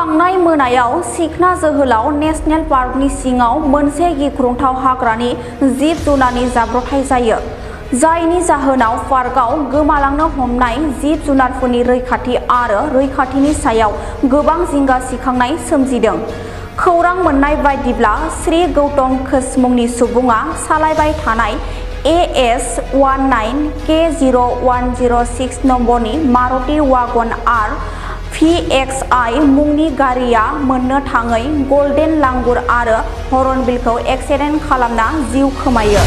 थांनाय मोनायाव सिखना जोहोलाव नेशनेल पार्कनि सिङाव मोनसे गिख्रंथाव हाग्रानि जिब जुनारनि जाब्रबथाय जायो, जायनि जाहोनाव पार्कआव गोमालांनो हमनाय जिब जुनारफोरनि रैखाथि आरो रैखाथिनि सायाव गोबां जिंगा सिखांनाय सोमजिदों। खौरां मोन्नाय बायदिब्ला श्री गौतम घोष मुंनि सुबुङा सालायबाय थानाय AS19K0106 नम्बरनि मारुति वागन आर VXI मुंनि गारिया मोननो थाङै गल्डेन लांगुर आरो हर्नबिलखौ एक्सिडेन्ट खालामना जिउ खोमायो।